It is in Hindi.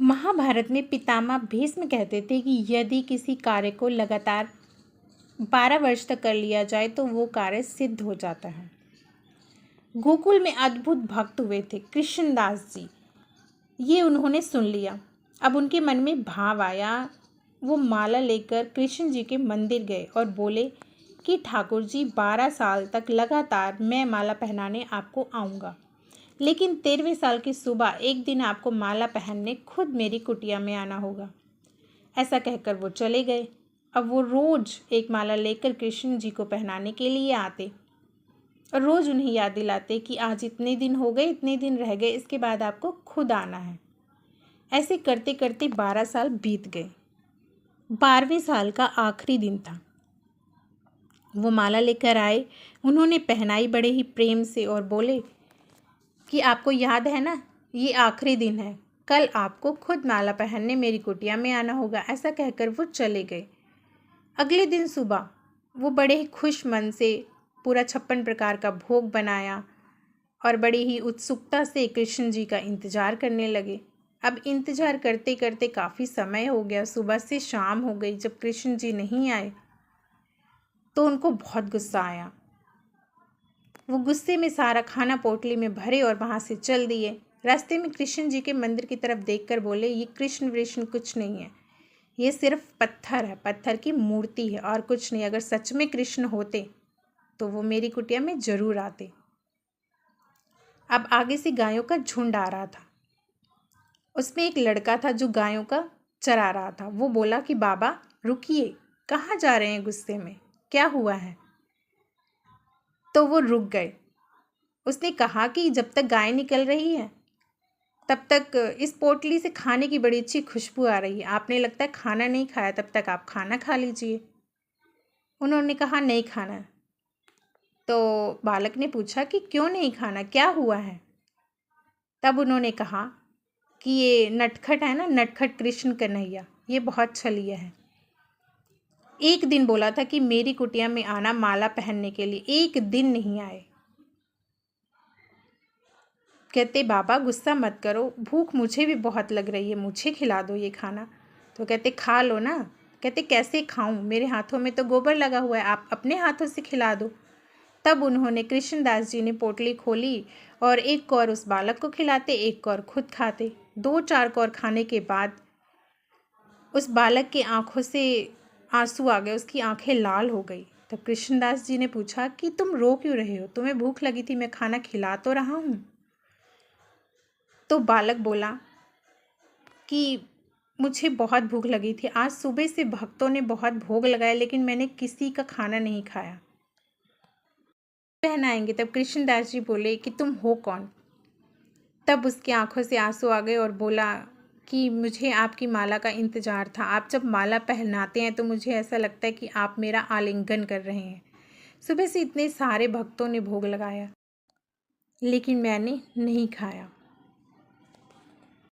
महाभारत में पितामह भीष्म कहते थे कि यदि किसी कार्य को लगातार 12 वर्ष तक कर लिया जाए तो वो कार्य सिद्ध हो जाता है। गोकुल में अद्भुत भक्त हुए थे कृष्णदास जी। ये उन्होंने सुन लिया। अब उनके मन में भाव आया। वो माला लेकर कृष्ण जी के मंदिर गए और बोले कि ठाकुर जी 12 साल तक लगातार मैं माला पहनाने आपको आऊँगा, लेकिन 13वें साल की सुबह एक दिन आपको माला पहनने खुद मेरी कुटिया में आना होगा। ऐसा कहकर वो चले गए। अब वो रोज़ एक माला लेकर कृष्ण जी को पहनाने के लिए आते और रोज़ उन्हें याद दिलाते कि आज इतने दिन हो गए, इतने दिन रह गए, इसके बाद आपको खुद आना है। ऐसे करते करते 12 साल बीत गए। 12वें साल का आखिरी दिन था। वो माला लेकर आए, उन्होंने पहनाई बड़े ही प्रेम से और बोले कि आपको याद है ना, ये आखिरी दिन है, कल आपको खुद माला पहनने मेरी कुटिया में आना होगा। ऐसा कहकर वो चले गए। अगले दिन सुबह वो बड़े ही खुश मन से पूरा 56 प्रकार का भोग बनाया और बड़ी ही उत्सुकता से कृष्ण जी का इंतज़ार करने लगे। अब इंतज़ार करते करते काफ़ी समय हो गया, सुबह से शाम हो गई। जब कृष्ण जी नहीं आए तो उनको बहुत गुस्सा आया। वो गुस्से में सारा खाना पोटली में भरे और वहाँ से चल दिए। रास्ते में कृष्ण जी के मंदिर की तरफ देखकर बोले, ये कृष्ण वृष्ण कुछ नहीं है, ये सिर्फ पत्थर है, पत्थर की मूर्ति है और कुछ नहीं। अगर सच में कृष्ण होते तो वो मेरी कुटिया में ज़रूर आते। अब आगे से गायों का झुंड आ रहा था। उसमें एक लड़का था जो गायों का चरा रहा था। वो बोला कि बाबा रुकिए, कहाँ जा रहे हैं गुस्से में, क्या हुआ है? तो वो रुक गए। उसने कहा कि जब तक गाय निकल रही है तब तक इस पोटली से खाने की बड़ी अच्छी खुशबू आ रही है। आपने लगता है खाना नहीं खाया, तब तक आप खाना खा लीजिए। उन्होंने कहा नहीं खाना। तो बालक ने पूछा कि क्यों नहीं खाना, क्या हुआ है? तब उन्होंने कहा कि ये नटखट है ना, नटखट कृष्ण कन्हैया, ये बहुत छलिया है। एक दिन बोला था कि मेरी कुटिया में आना माला पहनने के लिए, एक दिन नहीं आए। कहते बाबा गुस्सा मत करो, भूख मुझे भी बहुत लग रही है, मुझे खिला दो ये खाना। तो कहते खा लो ना। कहते कैसे खाऊं, मेरे हाथों में तो गोबर लगा हुआ है, आप अपने हाथों से खिला दो। तब उन्होंने कृष्णदास जी ने पोटली खोली और एक कौर उस बालक को खिलाते, एक कौर खुद खाते। 2-4 कौर खाने के बाद उस बालक की आंखों से आंसू आ गए, उसकी आंखें लाल हो गई। तब कृष्णदास जी ने पूछा कि तुम रो क्यों रहे हो, तुम्हें भूख लगी थी, मैं खाना खिला तो रहा हूँ। तो बालक बोला कि मुझे बहुत भूख लगी थी, आज सुबह से भक्तों ने बहुत भोग लगाया लेकिन मैंने किसी का खाना नहीं खाया। पहनाएंगे। तब कृष्णदास जी बोले कि तुम हो कौन? तब उसकी आंखों से आंसू आ गए और बोला कि मुझे आपकी माला का इंतज़ार था। आप जब माला पहनाते हैं तो मुझे ऐसा लगता है कि आप मेरा आलिंगन कर रहे हैं। सुबह से इतने सारे भक्तों ने भोग लगाया लेकिन मैंने नहीं खाया।